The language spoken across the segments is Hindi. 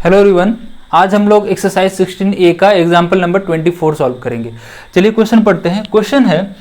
हेलो एवरीवन, आज हम लोग एक्सरसाइज 16A का एग्जाम्पल नंबर 24 सॉल्व करेंगे। चलिए क्वेश्चन पढ़ते हैं। क्वेश्चन है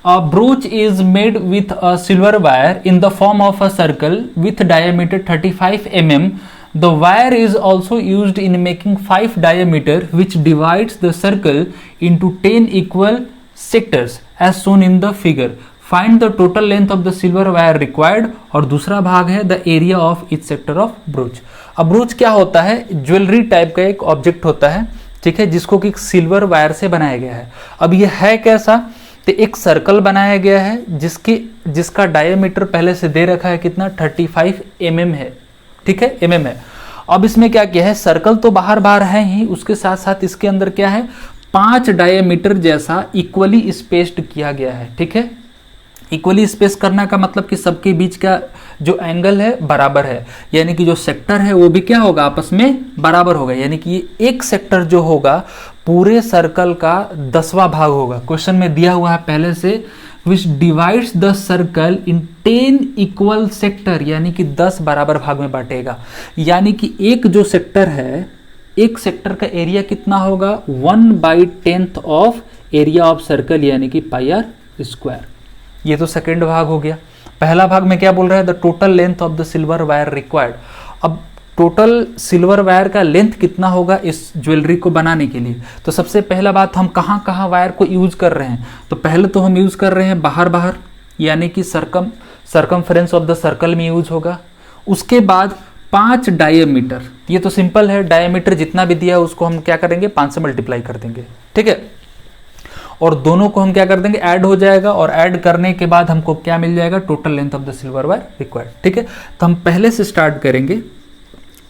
broach is made with a silver wire in the form of a circle with diameter 35 mm. The wire is also used in making 5 diameter which divides the circle into 10 equal sectors as shown in the figure. Find the total length of the silver wire required. और दूसरा भाग है the area of each sector of brooch. अब ब्रूच क्या होता है? ज्वेलरी टाइप का एक ऑब्जेक्ट होता है, ठीक है, जिसको कि सिल्वर वायर से बनाया गया है। अब ये है कैसा? तो एक सर्कल बनाया गया है जिसका डायमीटर पहले से दे रखा है कितना, 35 mm है, ठीक है, mm है। अब इसमें क्या किया है, सर्कल तो बाहर बाहर है ही, उसके साथ साथ इसके अंदर क्या है, 5 डायमीटर जैसा इक्वली स्पेस्ड किया गया है, ठीक है। इक्वली स्पेस करने का मतलब कि सबके बीच का जो एंगल है बराबर है, यानी कि जो सेक्टर है वो भी क्या होगा, आपस में बराबर होगा। यानी कि एक सेक्टर जो होगा पूरे सर्कल का 10वां भाग होगा। क्वेश्चन में दिया हुआ है पहले से, विच divides the circle in 10 equal sector, यानी कि 10 बराबर भाग में बांटेगा। यानी कि एक जो सेक्टर है, एक सेक्टर का एरिया कितना होगा, 1/10 ऑफ एरिया ऑफ सर्कल, यानी कि पाई आर स्क्वायर। ये तो सेकेंड भाग हो गया। पहला भाग में क्या बोल रहा है, the total length of the silver wire required. अब टोटल सिल्वर वायर का लेंथ कितना होगा इस ज्वेलरी को बनाने के लिए। तो सबसे पहला बात, हम कहाँ कहाँ वायर को यूज कर रहे हैं। तो पहले तो हम यूज कर रहे हैं बाहर बाहर, यानी कि सर्कमफ्रेंस ऑफ द सर्कल में यूज होगा। उसके बाद 5 डायमीटर, ये तो सिंपल है, डायमीटर जितना भी दिया है उसको हम क्या करेंगे, 5 से मल्टीप्लाई कर देंगे, ठीक है। और दोनों को हम क्या कर देंगे, ऐड हो जाएगा, और ऐड करने के बाद हमको क्या मिल जाएगा, total length of the silver wire required, ठीक है। तो हम पहले से स्टार्ट करेंगे।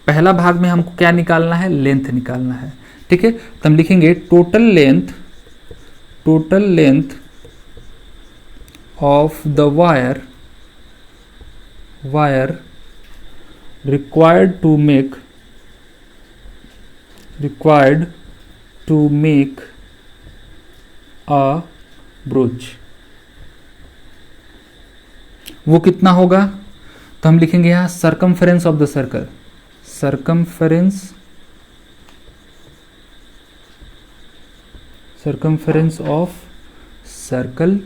पहला भाग में हमको क्या निकालना है, लेंथ निकालना है, ठीक है। तो हम लिखेंगे total length of the wire required to make a brooch, वो कितना होगा। तो हम लिखेंगे यहां circumference of the circle, circumference of circle,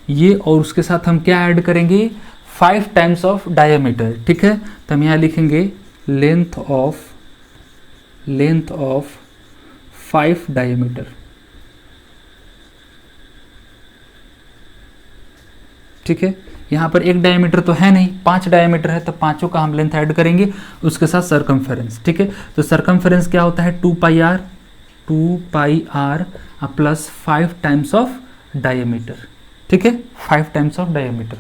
ये, और उसके साथ हम क्या ऐड करेंगे, 5 टाइम्स ऑफ डायमीटर, ठीक है। तो हम यहां लिखेंगे लेंथ ऑफ 5 डायमीटर, ठीक है। यहां पर एक डायमीटर तो है नहीं, 5 डायमीटर है, तो पांचों का हम लेंथ ऐड करेंगे, उसके साथ सर्कमफेरेंस, ठीक है। तो सर्कमफेरेंस क्या होता है, 2 pi r plus 5 times of diameter, ठीक है, 5 टाइम्स ऑफ डायमीटर।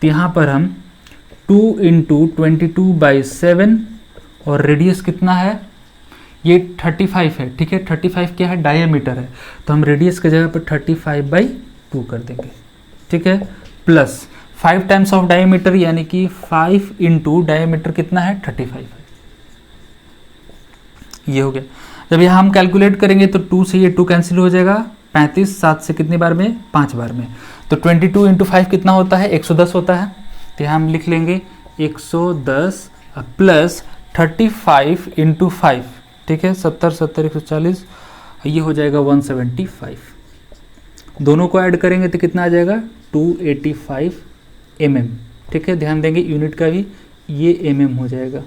तो यहां पर हम 2 × 22/7, और रेडियस कितना है, ये 35 है, ठीक है। 35 क्या है, डायमीटर है, तो हम रेडियस की जगह पर 35/2 कर देंगे, ठीक है, प्लस 5 टाइम्स ऑफ डायमीटर, यानी कि 5 × डायमीटर कितना है, 35 है। ये हो गया। जब यहाँ हम कैलकुलेट करेंगे तो 2 से ये 2 कैंसिल हो जाएगा, 35, 7 से कितनी बार में, 5 बार में। तो 22 × 5 कितना होता है, 110 होता है। तो यहाँ हम लिख लेंगे 110 प्लस 35 × 5, ठीक है, 70, 140, ये हो जाएगा 175। दोनों को ऐड करेंगे तो कितना आ जाएगा, 285 mm, ठीक है। ध्यान देंगे यूनिट का भी, ये mm हो जाएगा,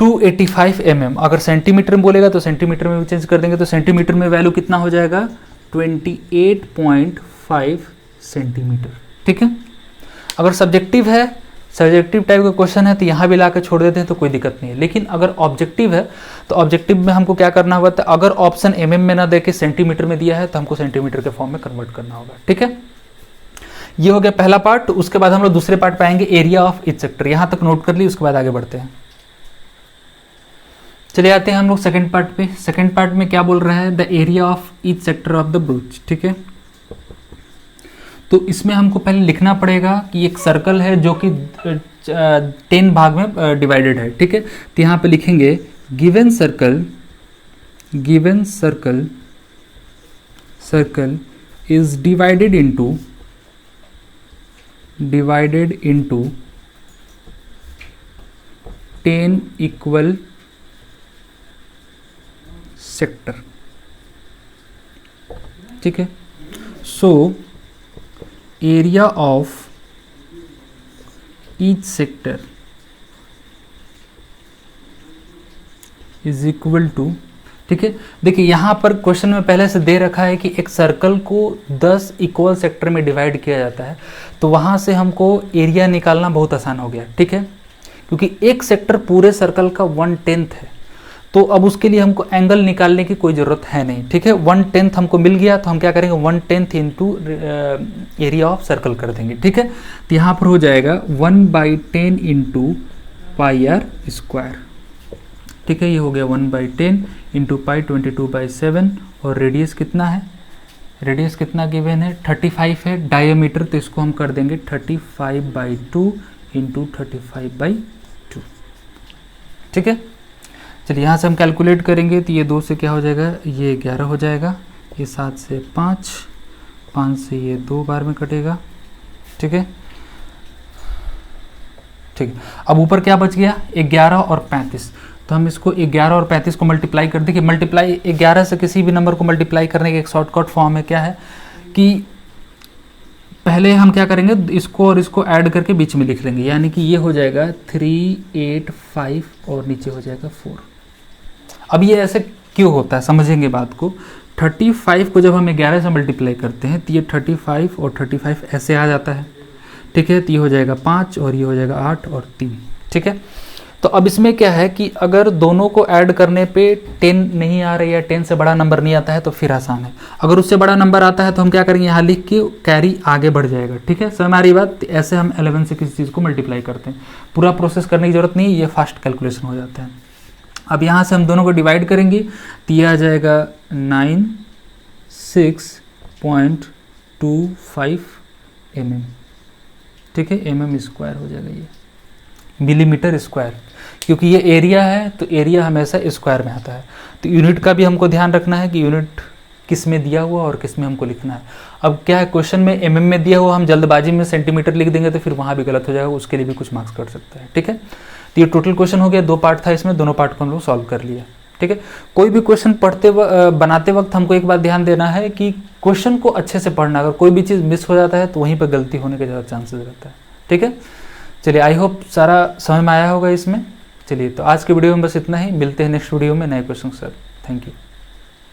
285 mm। अगर सेंटीमीटर में बोलेगा तो सेंटीमीटर में भी चेंज कर देंगे, तो सेंटीमीटर में वैल्यू कितना हो जाएगा, 28.5 सेंटीमीटर, ठीक है। अगर सब्जेक्टिव टाइप का क्वेश्चन है तो यहाँ भी ला के छोड़ देते हैं तो कोई दिक्कत नहीं है। लेकिन अगर ऑब्जेक्टिव है तो ऑब्जेक्टिव में हमको क्या करना होगा, तो अगर ऑप्शन mm में ना देके सेंटीमीटर में दिया है तो हमको सेंटीमीटर के फॉर्म में कन्वर्ट करना होगा, ठीक है। ये हो गया पहला पार्ट। उसके बाद हम लोग दूसरे पार्ट पे आएंगे, एरिया ऑफ ईच सेक्टर। यहां तक नोट कर ली, उसके बाद आगे बढ़ते हैं। चले आते हैं हम लोग सेकंड पार्ट पे। सेकंड पार्ट में क्या बोल रहा है, the area of each sector of the broach, ठीक है। तो इसमें हमको पहले लिखना पड़ेगा कि एक सर्कल है जो कि 10 भाग में डिवाइडेड है, ठीक है। तो यहाँ पे लिखेंगे given circle is divided into 10 10 equal sector, ठीक है। So area of each sector is equal to, ठीक है। देखिए यहाँ पर क्वेश्चन में पहले से दे रखा है कि एक सर्कल को 10 इक्वल सेक्टर में डिवाइड किया जाता है, तो वहाँ से हमको एरिया निकालना बहुत आसान हो गया, ठीक है, क्योंकि एक सेक्टर पूरे सर्कल का 1/10 है। तो अब उसके लिए हमको एंगल निकालने की कोई ज़रूरत है नहीं, ठीक है। 1/10 हमको मिल गया, तो हम क्या करेंगे 1/10 इंटू एरिया ऑफ सर्कल कर देंगे, ठीक है। तो यहाँ पर हो जाएगा 1/10 इंटू पाई आर स्क्वायर, ठीक है। ये हो गया 1/10 इंटू पाई 22/7, और रेडियस कितना है, रेडियस कितना गिवन है 35 है, डायमीटर तो इसको हम कर देंगे 35/2 इंटू 35/2, ठीक है। चलिए यहाँ से हम कैलकुलेट करेंगे, तो ये 2 से क्या हो जाएगा, ये 11 हो जाएगा, ये 7 से 5, 5 से ये 2 बार में कटेगा, ठीक है, ठीक है। अब ऊपर क्या बच गया 11 और 35, तो हम इसको 11 और 35 को मल्टीप्लाई कर देंगे। मल्टीप्लाई 11 से किसी भी नंबर को मल्टीप्लाई करने का एक शॉर्टकट फॉर्म है, क्या है कि पहले हम क्या करेंगे, इसको और इसको ऐड करके बीच में लिख लेंगे, यानी कि ये हो जाएगा 385 और नीचे हो जाएगा 4। अब ये ऐसे क्यों होता है समझेंगे बात को। 35 को जब हम 11 से मल्टीप्लाई करते हैं तो ये 35 और 35 ऐसे आ जाता है, ठीक है। तो ये हो जाएगा 5 और ये हो जाएगा 8 और 3, ठीक है। तो अब इसमें क्या है कि अगर दोनों को ऐड करने पे 10 नहीं आ रही है, 10 से बड़ा नंबर नहीं आता है, तो फिर आसान है। अगर उससे बड़ा नंबर आता है तो हम क्या करेंगे, यहाँ लिख के कैरी आगे बढ़ जाएगा, ठीक है। समझ में आ रही बात। ऐसे हम 11 से किसी चीज़ को मल्टीप्लाई करते हैं, पूरा प्रोसेस करने की जरूरत नहीं है, ये फास्ट कैलकुलेशन हो जाता है। अब यहाँ से हम दोनों को डिवाइड करेंगे तो ये आ जाएगा 96.25 mm, ठीक है, mm स्क्वायर हो जाएगा, ये मिलीमीटर स्क्वायर, क्योंकि ये एरिया है तो एरिया हमेशा स्क्वायर में आता है। तो यूनिट का भी हमको ध्यान रखना है कि यूनिट किस में दिया हुआ और किस में हमको लिखना है। अब क्या है, क्वेश्चन में mm में दिया हुआ, हम जल्दबाजी में सेंटीमीटर लिख देंगे तो फिर वहाँ भी गलत हो जाएगा, उसके लिए भी कुछ मार्क्स कट सकता है, ठीक है। तो ये टोटल क्वेश्चन हो गया, 2 पार्ट था इसमें, दोनों पार्ट को हम लोग सॉल्व कर लिया, ठीक है। कोई भी क्वेश्चन बनाते वक्त हमको एक बात ध्यान देना है कि क्वेश्चन को अच्छे से पढ़ना, अगर कोई भी चीज़ मिस हो जाता है तो वहीं पर गलती होने का ज़्यादा चांसेस रहता है, ठीक है। चलिए, आई होप सारा समझ में आया होगा इसमें। चलिए, तो आज के वीडियो में बस इतना ही, मिलते हैं नेक्स्ट वीडियो में नए क्वेश्चन के साथ। Thank you.